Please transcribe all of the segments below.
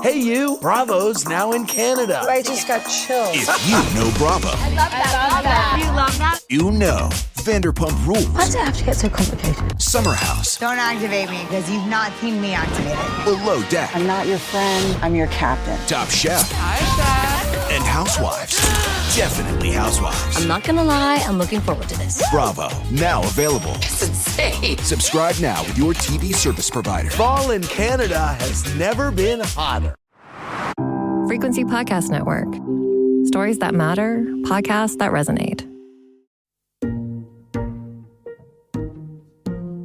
Hey you, Bravo's now in Canada. I just got chills. If you know Bravo, I love that. You love that? you know Vanderpump Rules, Why does it have to get so complicated? Summer House, Don't activate me because you've not seen me activated. Below Deck, I'm not your friend, I'm your captain. Top Chef, Hi, Chef. and Housewives. Definitely Housewives. I'm not gonna lie, I'm looking forward to this. Bravo, now available. It's insane. Subscribe now with your TV service provider. Fall in Canada has never been hotter. Frequency Podcast Network. Stories that matter, podcasts that resonate.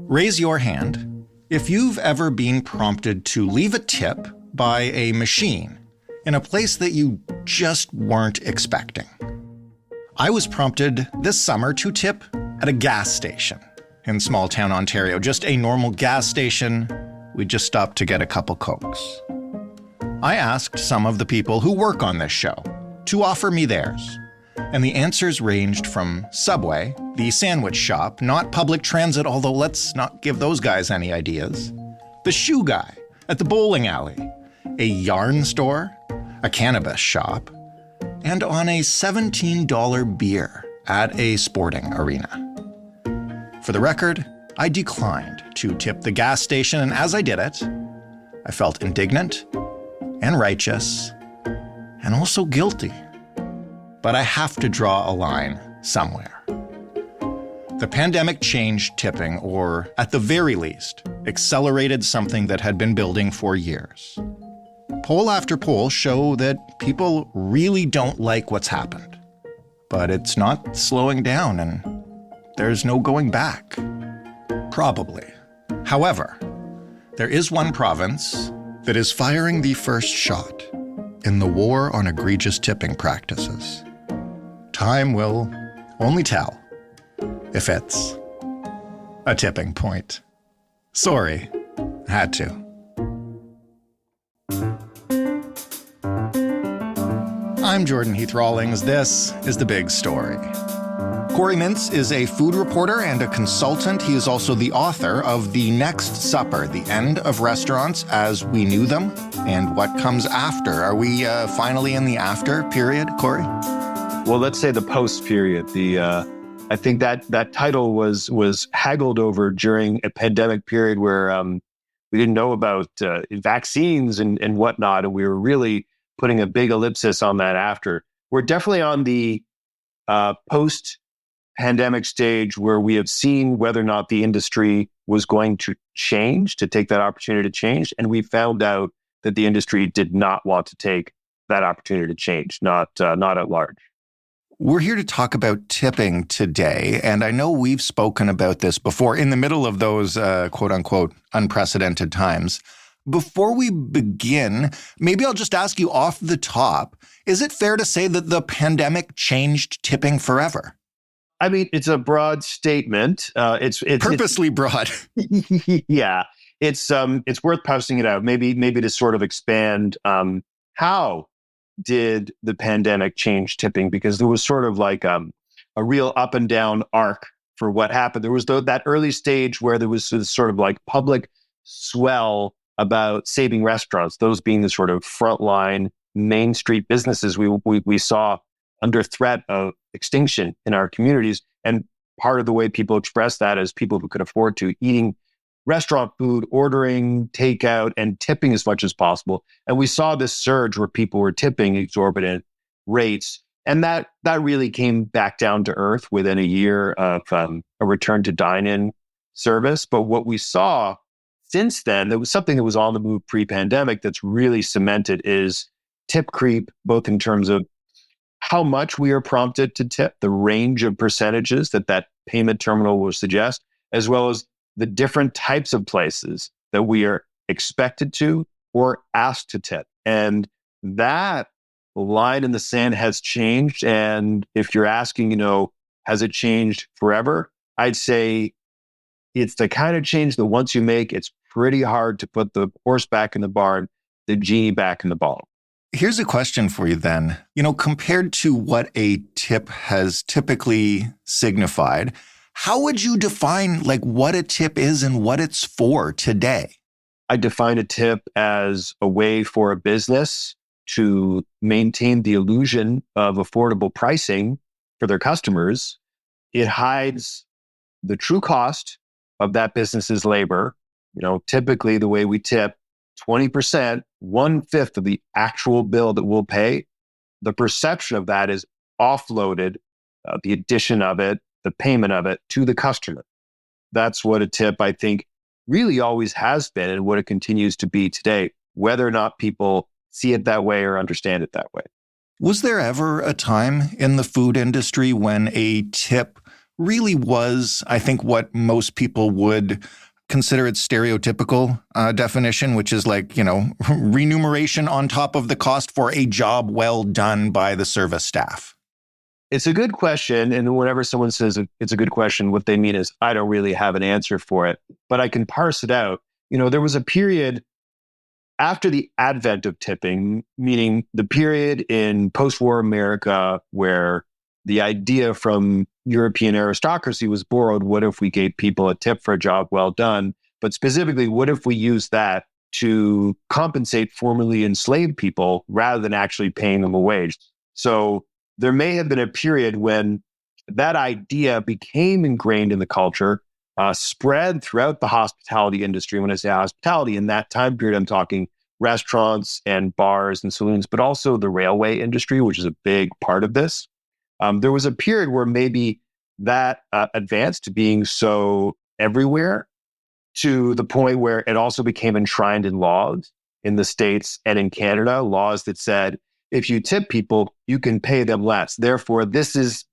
Raise your hand if you've ever been prompted to leave a tip by a machine in a place that you just weren't expecting. I was prompted this summer to tip at a gas station in small town Ontario, just a normal gas station. We just stopped to get a couple Cokes. I asked some of the people who work on this show to offer me theirs, and the answers ranged from Subway, the sandwich shop, not public transit, although let's not give those guys any ideas, the shoe guy at the bowling alley, a yarn store, a cannabis shop, and on a $17 beer at a sporting arena. For the record, I declined to tip the gas station, and as I did it, I felt indignant and righteous and also guilty. But I have to draw a line somewhere. The pandemic changed tipping, or at the very least, accelerated something that had been building for years. Poll after poll show that people really don't like what's happened. But it's not slowing down, and there's no going back. Probably. However, there is one province that is firing the first shot in the war on egregious tipping practices. Time will only tell if it's a tipping point. Sorry, had to. I'm Jordan Heath Rawlings. This is The Big Story. Corey Mintz is a food reporter and a consultant. He is also the author of The Next Supper, The End of Restaurants as We Knew Them, and What Comes After. Are we finally in the after period, Corey? Well, let's say the post period. I think that title was haggled over during a pandemic period where we didn't know about vaccines and whatnot, and we were really putting a big ellipsis on that after. We're definitely on the post-pandemic stage where we have seen whether or not the industry was going to change, to take that opportunity to change, and we found out that the industry did not want to take that opportunity to change, not at large. We're here to talk about tipping today, and I know we've spoken about this before in the middle of those quote-unquote unprecedented times. Before we begin, maybe I'll just ask you off the top, is it fair to say that the pandemic changed tipping forever? I mean, it's a broad statement. It's purposely broad. Yeah, it's worth parsing it out. Maybe to sort of expand how did the pandemic change tipping? Because there was sort of like a real up and down arc for what happened. There was that early stage where there was this sort of like public swell about saving restaurants, those being the sort of frontline Main Street businesses we saw under threat of extinction in our communities. And part of the way people expressed that is people who could afford to eating restaurant food, ordering takeout, and tipping as much as possible. And we saw this surge where people were tipping exorbitant rates. And that really came back down to earth within a year of a return to dine-in service. But what we saw since then, there was something that was on the move pre-pandemic that's really cemented is tip creep, both in terms of how much we are prompted to tip, the range of percentages that payment terminal will suggest, as well as the different types of places that we are expected to or asked to tip. And that line in the sand has changed. And if you're asking, has it changed forever? I'd say it's the kind of change that once you make, it's pretty hard to put the horse back in the barn, the genie back in the bottle. Here's a question for you then. Compared to what a tip has typically signified, how would you define what a tip is and what it's for today? I define a tip as a way for a business to maintain the illusion of affordable pricing for their customers. It hides the true cost of that business's labor. Typically the way we tip 20%, 1/5 of the actual bill that we'll pay, the perception of that is offloaded, the addition of it, the payment of it to the customer. That's what a tip, I think, really always has been and what it continues to be today, whether or not people see it that way or understand it that way. Was there ever a time in the food industry when a tip really was, I think, what most people would consider its stereotypical definition, which is like, remuneration on top of the cost for a job well done by the service staff? It's a good question. And whenever someone says it's a good question, what they mean is, I don't really have an answer for it, but I can parse it out. There was a period after the advent of tipping, meaning the period in post-war America where the idea from European aristocracy was borrowed. What if we gave people a tip for a job well done? But specifically, what if we used that to compensate formerly enslaved people rather than actually paying them a wage? So there may have been a period when that idea became ingrained in the culture, spread throughout the hospitality industry. When I say hospitality, in that time period, I'm talking restaurants and bars and saloons, but also the railway industry, which is a big part of this. There was a period where maybe that advanced to being so everywhere to the point where it also became enshrined in laws in the States and in Canada, laws that said, if you tip people, you can pay them less. Therefore, this is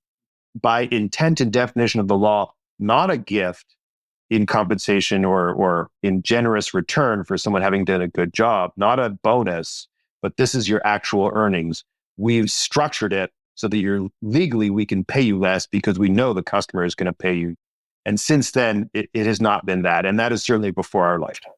by intent and definition of the law, not a gift in compensation or in generous return for someone having done a good job, not a bonus, but this is your actual earnings. We've structured it so that legally we can pay you less because we know the customer is going to pay you. And since then, it has not been that. And that is certainly before our lifetime.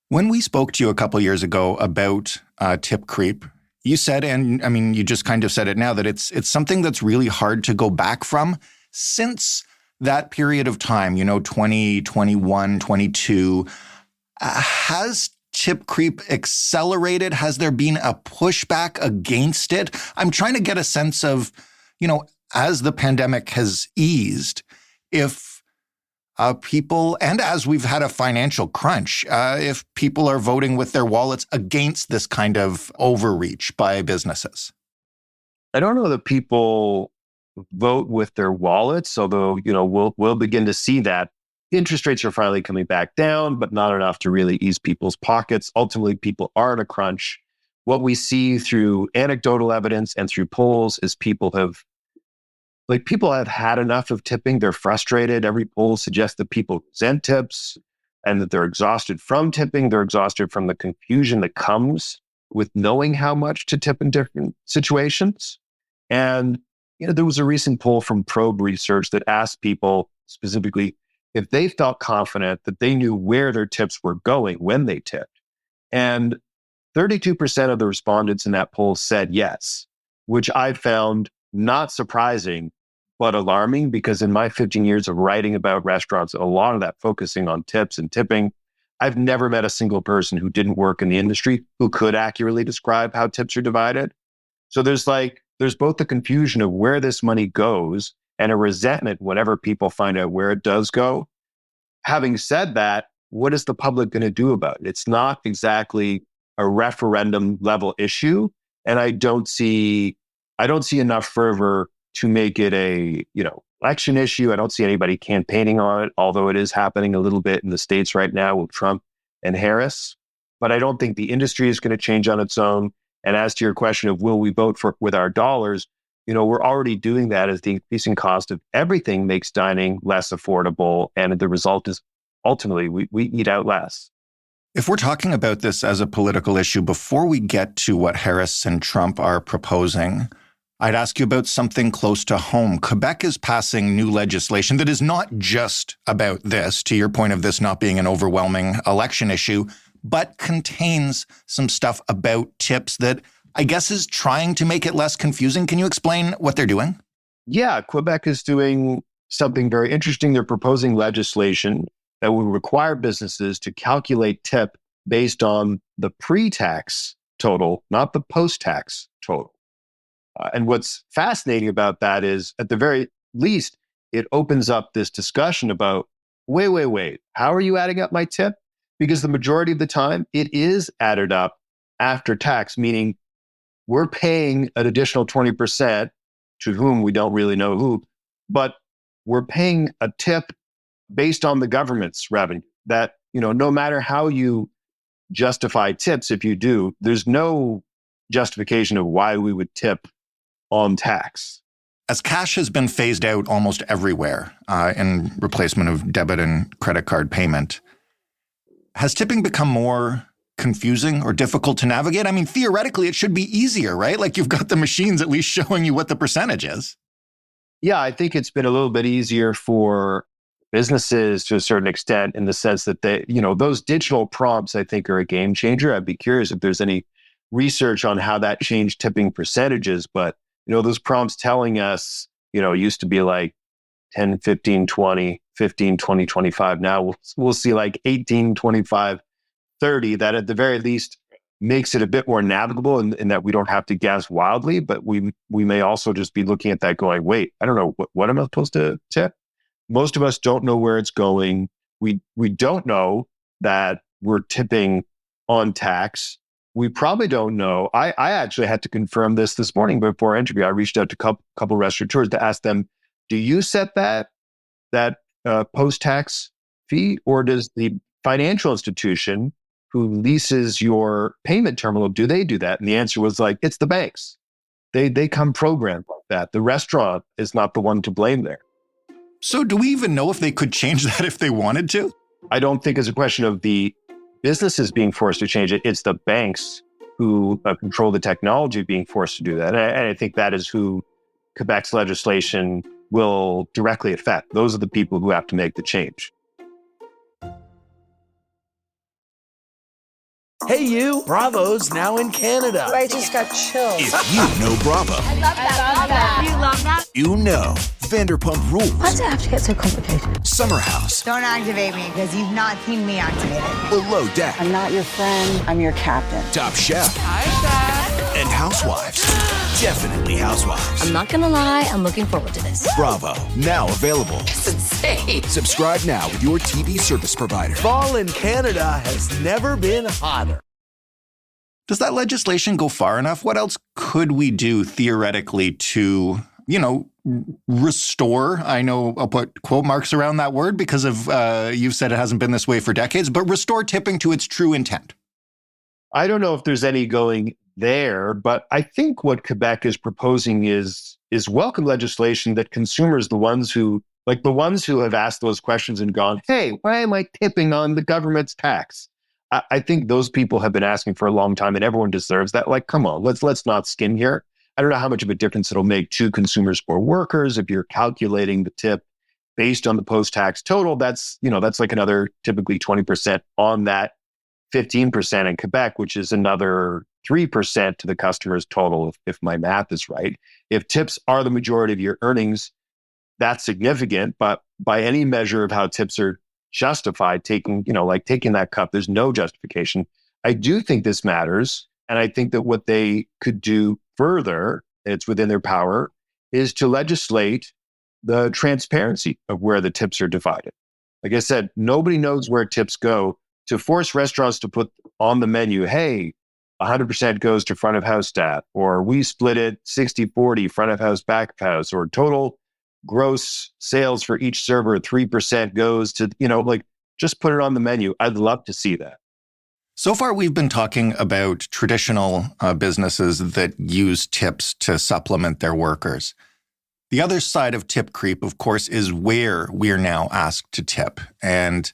When we spoke to you a couple of years ago about tip creep, you said, and I mean, you just kind of said it now, that it's something that's really hard to go back from. Since that period of time, 2021, 22, has tip creep accelerated? Has there been a pushback against it? I'm trying to get a sense of, as the pandemic has eased, if people, and as we've had a financial crunch, if people are voting with their wallets against this kind of overreach by businesses. I don't know that people vote with their wallets, although, we'll begin to see that. Interest rates are finally coming back down, but not enough to really ease people's pockets. Ultimately, people are in a crunch. What we see through anecdotal evidence and through polls is people have had enough of tipping. They're frustrated. Every poll suggests that people resent tips and that they're exhausted from tipping. They're exhausted from the confusion that comes with knowing how much to tip in different situations. And, there was a recent poll from Probe Research that asked people specifically if they felt confident that they knew where their tips were going when they tipped. And 32% of the respondents in that poll said yes, which I found not surprising, but alarming, because in my 15 years of writing about restaurants, a lot of that focusing on tips and tipping, I've never met a single person who didn't work in the industry who could accurately describe how tips are divided. So there's both the confusion of where this money goes and a resentment whenever people find out where it does go. Having said that, what is the public going to do about it? It's not exactly a referendum level issue. And I don't see enough fervor to make it a, election issue. I don't see anybody campaigning on it, although it is happening a little bit in the States right now with Trump and Harris. But I don't think the industry is going to change on its own. And as to your question of will we vote with our dollars, we're already doing that as the increasing cost of everything makes dining less affordable. And the result is ultimately we eat out less. If we're talking about this as a political issue, before we get to what Harris and Trump are proposing, I'd ask you about something close to home. Quebec is passing new legislation that is not just about this, to your point of this not being an overwhelming election issue, but contains some stuff about tips that I guess is trying to make it less confusing. Can you explain what they're doing? Yeah, Quebec is doing something very interesting. They're proposing legislation that would require businesses to calculate tip based on the pre-tax total, not the post-tax total. And what's fascinating about that is, at the very least, it opens up this discussion about, wait, how are you adding up my tip? Because the majority of the time, it is added up after tax, meaning we're paying an additional 20% to whom we don't really know who, but we're paying a tip based on the government's revenue. That, no matter how you justify tips, if you do, there's no justification of why we would tip on tax. As cash has been phased out almost everywhere in replacement of debit and credit card payment, has tipping become more confusing or difficult to navigate? I mean, theoretically, it should be easier, right? Like, you've got the machines at least showing you what the percentage is. Yeah, I think it's been a little bit easier for businesses to a certain extent, in the sense that those digital prompts, I think, are a game changer. I'd be curious if there's any research on how that changed tipping percentages. But, those prompts telling us, used to be like 10, 15, 20, 15, 20, 25. Now we'll see like 18, 25, 30. That at the very least makes it a bit more navigable, in that we don't have to guess wildly, but we may also just be looking at that going, wait, I don't know, what am I supposed to tip? Most of us don't know where it's going. We don't know that we're tipping on tax. We probably don't know. I actually had to confirm this morning before our interview. I reached out to a couple restaurateurs to ask them, do you set that post-tax fee, or does the financial institution who leases your payment terminal, do they do that? And the answer was like, it's the banks. They come programmed like that. The restaurant is not the one to blame there. So do we even know if they could change that if they wanted to? I don't think it's a question of the businesses being forced to change it. It's the banks who control the technology being forced to do that. And I think that is who Quebec's legislation will directly affect. Those are the people who have to make the change. Hey, you! Bravo's now in Canada. I just got chills. If you know Bravo, I love that. You love that? you know Vanderpump Why Rules, does it have to get so complicated? Summer House, Don't activate me, because you've not seen me activated. Below Deck, I'm not your friend. I'm your captain. Top Chef, Hi, Chef. and Housewives. Definitely Housewives. I'm not gonna lie, I'm looking forward to this. Bravo, now available. It's insane. Subscribe now with your TV service provider. Fall in Canada has never been hotter. Does that legislation go far enough? What else could we do theoretically to, restore? I know I'll put quote marks around that word because of you've said it hasn't been this way for decades, but restore tipping to its true intent. I don't know if there's any going there, but I think what Quebec is proposing is welcome legislation that consumers, the ones who have asked those questions and gone, hey, why am I tipping on the government's tax? I think those people have been asking for a long time, and everyone deserves that. Like, come on, let's not skim here. I don't know how much of a difference it'll make to consumers or workers if you're calculating the tip based on the post-tax total. That's like another typically 20% on that 15% in Quebec, which is another 3% to the customer's total, if my math is right. If tips are the majority of your earnings, that's significant. But by any measure of how tips are justified, taking that cup, there's no justification. I do think this matters. And I think that what they could do further, it's within their power, is to legislate the transparency of where the tips are divided. Like I said, nobody knows where tips go. To force restaurants to put on the menu, hey, 100% goes to front of house staff, or we split it 60-40 front of house, back of house, or total gross sales for each server, 3% goes to, just put it on the menu. I'd love to see that. So far, we've been talking about traditional businesses that use tips to supplement their workers. The other side of tip creep, of course, is where we're now asked to tip. And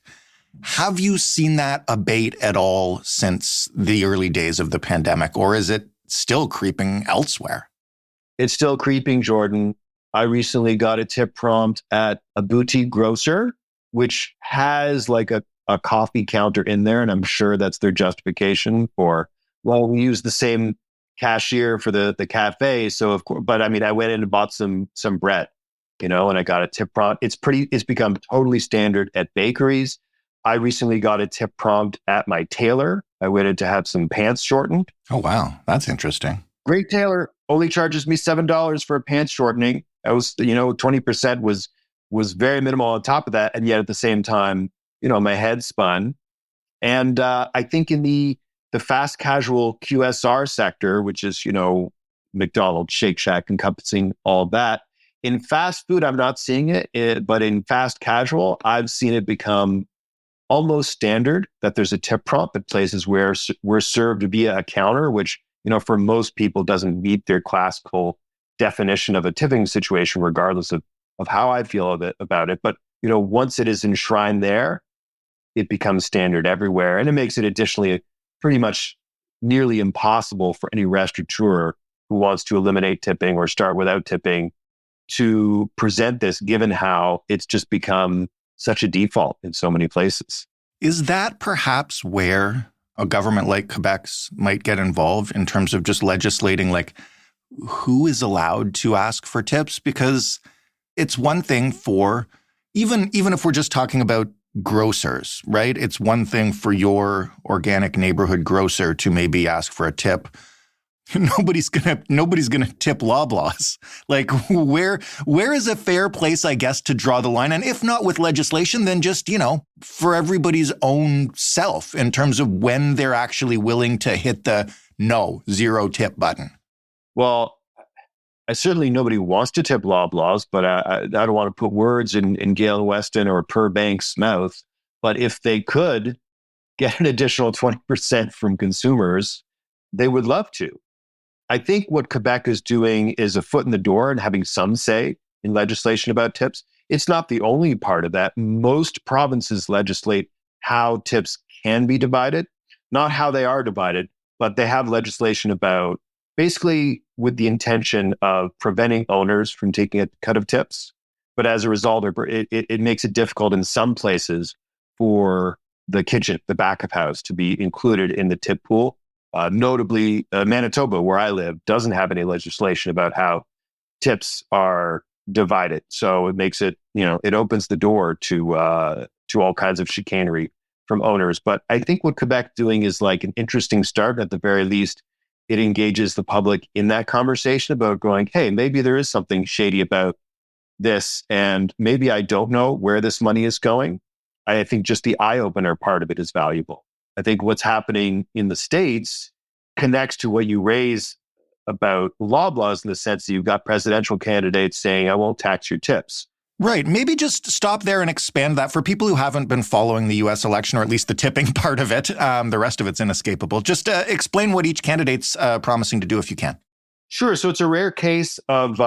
have you seen that abate at all since the early days of the pandemic, or is it still creeping elsewhere? It's still creeping, Jordan. I recently got a tip prompt at a boutique grocer, which has like a coffee counter in there. And I'm sure that's their justification for, well, we use the same cashier for the cafe. So of course, but I mean, I went in and bought some bread, and I got a tip prompt. It's become totally standard at bakeries. I recently got a tip prompt at my tailor. I waited to have some pants shortened. Oh, wow. That's interesting. Great tailor only charges me $7 for a pants shortening. I was, 20% was very minimal on top of that. And yet at the same time, my head spun. And I think in the fast casual QSR sector, which is, McDonald's, Shake Shack encompassing all of that. In fast food, I'm not seeing it, but in fast casual, I've seen it become almost standard that there's a tip prompt at places where we're served via a counter, which, for most people doesn't meet their classical definition of a tipping situation, regardless of how I feel about it. But, once it is enshrined there, it becomes standard everywhere. And it makes it additionally pretty much nearly impossible for any restaurateur who wants to eliminate tipping or start without tipping to present this, given how it's just become such a default in so many places. Is that perhaps where a government like Quebec's might get involved in terms of just legislating, like, who is allowed to ask for tips? Because it's one thing for, even if we're just talking about grocers, right? It's one thing for your organic neighborhood grocer to maybe ask for a tip. Nobody's gonna tip Loblaws. Like, where is a fair place, I guess, to draw the line? And if not with legislation, then just, for everybody's own self in terms of when they're actually willing to hit the zero tip button. Well, certainly nobody wants to tip Loblaws, but I don't want to put words in Gale Weston or Per Bank's mouth. But if they could get an additional 20% from consumers, they would love to. I think what Quebec is doing is a foot in the door and having some say in legislation about tips. It's not the only part of that. Most provinces legislate how tips can be divided, not how they are divided, but they have legislation about basically with the intention of preventing owners from taking a cut of tips. But as a result, it makes it difficult in some places for the kitchen, the back of house, to be included in the tip pool. Notably, Manitoba, where I live, doesn't have any legislation about how tips are divided. So it makes it, it opens the door to all kinds of chicanery from owners. But I think what Quebec's doing is like an interesting start. At the very least, it engages the public in that conversation about going, hey, maybe there is something shady about this, and maybe I don't know where this money is going. I think just the eye-opener part of it is valuable. I think what's happening in the States connects to what you raise about Loblaws in the sense that you've got presidential candidates saying, I won't tax your tips. Right. Maybe just stop there and expand that for people who haven't been following the U.S. election, or at least the tipping part of it. The rest of it's inescapable. Just explain what each candidate's promising to do if you can. Sure. So it's a rare case of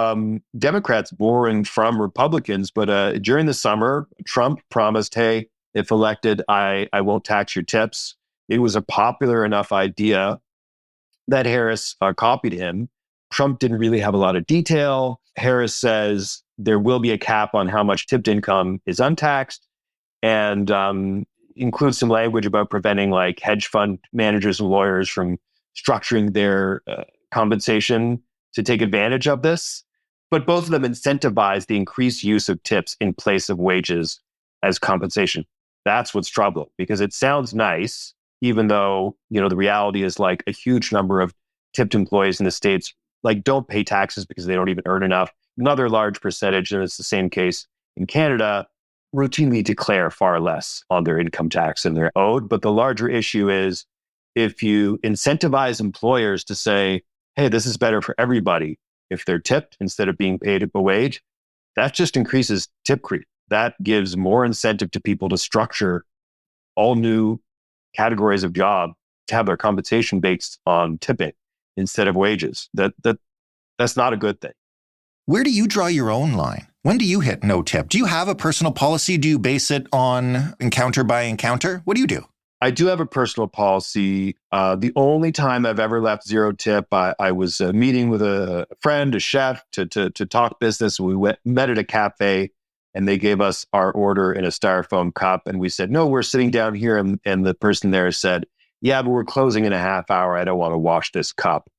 Democrats borrowing from Republicans. But during the summer, Trump promised, hey, if elected, I won't tax your tips. It was a popular enough idea that Harris copied him. Trump didn't really have a lot of detail. Harris says there will be a cap on how much tipped income is untaxed, and includes some language about preventing like hedge fund managers and lawyers from structuring their compensation to take advantage of this. But both of them incentivize the increased use of tips in place of wages as compensation. That's what's troubling, because it sounds nice, even though, the reality is like a huge number of tipped employees in the States like don't pay taxes because they don't even earn enough. Another large percentage, and it's the same case in Canada, routinely declare far less on their income tax than they're owed. But the larger issue is if you incentivize employers to say, hey, this is better for everybody if they're tipped instead of being paid a wage, that just increases tip creep. That gives more incentive to people to structure all new categories of job to have their compensation based on tipping instead of wages. That's not a good thing. Where do you draw your own line? When do you hit no tip? Do you have a personal policy? Do you base it on encounter by encounter? What do you do? I do have a personal policy. The only time I've ever left zero tip, I was meeting with a friend, a chef, to talk business. We met at a cafe, and they gave us our order in a styrofoam cup. And we said, no, we're sitting down here. And the person there said, yeah, but we're closing in a half hour. I don't want to wash this cup.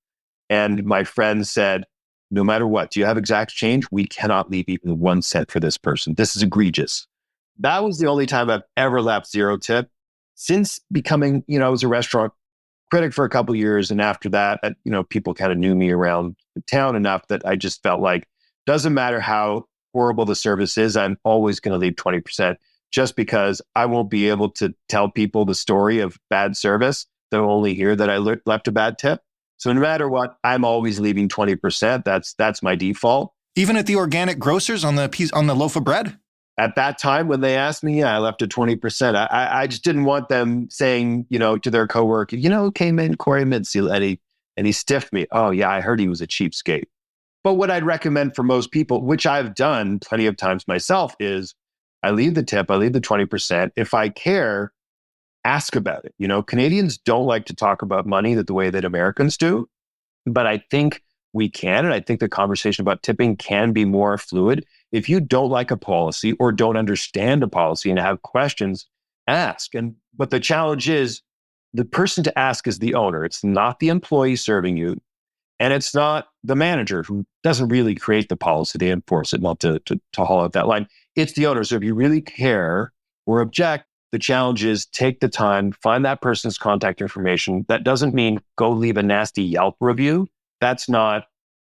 And my friend said, no matter what, do you have exact change? We cannot leave even 1 cent for this person. This is egregious. That was the only time I've ever left zero tip. Since becoming, I was a restaurant critic for a couple of years. And after that, people kind of knew me around the town enough that I just felt like, doesn't matter how horrible the service is, I'm always going to leave 20%, just because I won't be able to tell people the story of bad service. They'll only hear that I left a bad tip. So no matter what, I'm always leaving 20%. That's my default. Even at the organic grocers on the loaf of bread? At that time, when they asked me, I left at 20%. I just didn't want them saying, to their coworker, came in Corey Mintz, and he stiffed me. Oh yeah, I heard he was a cheapskate. But what I'd recommend for most people, which I've done plenty of times myself, is I leave the tip, I leave the 20%. If I care, ask about it. Canadians don't like to talk about money the way that Americans do, but I think we can, and I think the conversation about tipping can be more fluid. If you don't like a policy or don't understand a policy and have questions, ask. But the challenge is the person to ask is the owner. It's not the employee serving you, and it's not the manager who doesn't really create the policy. They enforce it, not to haul out that line. It's the owner. So if you really care or object, the challenge is take the time, find that person's contact information. That doesn't mean go leave a nasty Yelp review. That's not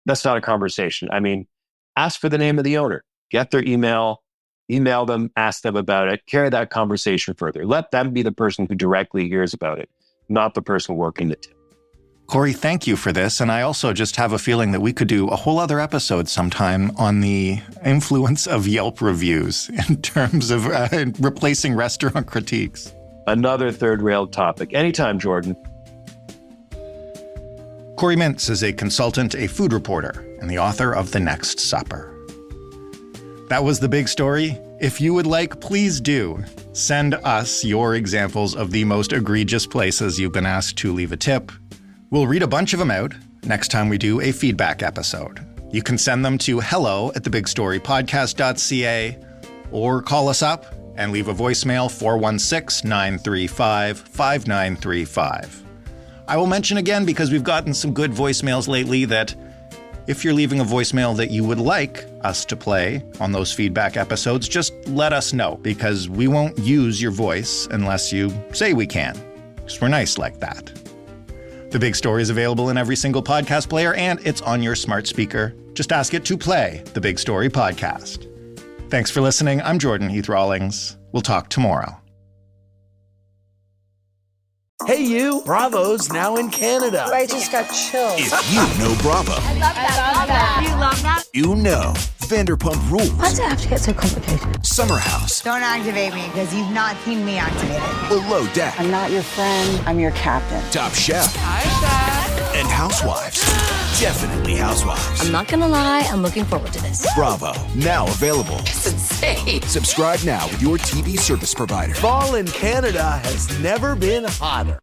a conversation. I mean, ask for the name of the owner, get their email them, ask them about it, carry that conversation further. Let them be the person who directly hears about it, not the person working the tip. Corey, thank you for this. And I also just have a feeling that we could do a whole other episode sometime on the influence of Yelp reviews in terms of replacing restaurant critiques. Another third-rail topic. Anytime, Jordan. Corey Mintz is a consultant, a food reporter, and the author of The Next Supper. That was the big story. If you would like, please do send us your examples of the most egregious places you've been asked to leave a tip. We'll read a bunch of them out next time we do a feedback episode. You can send them to hello@thebigstorypodcast.ca or call us up and leave a voicemail 416-935-5935. I will mention again, because we've gotten some good voicemails lately, that if you're leaving a voicemail that you would like us to play on those feedback episodes, just let us know, because we won't use your voice unless you say we can, because we're nice like that. The Big Story is available in every single podcast player, and it's on your smart speaker. Just ask it to play The Big Story Podcast. Thanks for listening. I'm Jordan Heath Rawlings. We'll talk tomorrow. Hey you, Bravo's now in Canada. I just got chills. If you know Bravo, I love that. You love that? you know Vanderpump Rules, Why does it have to get so complicated? Summer House, Don't activate me because you've not seen me activated. Below Deck, I'm not your friend, I'm your captain. Top Chef, Hi, Chef. and Housewives. Definitely Housewives. I'm not gonna lie, I'm looking forward to this. Bravo, now available. It's insane. Subscribe now with your TV service provider. Fall in Canada has never been hotter.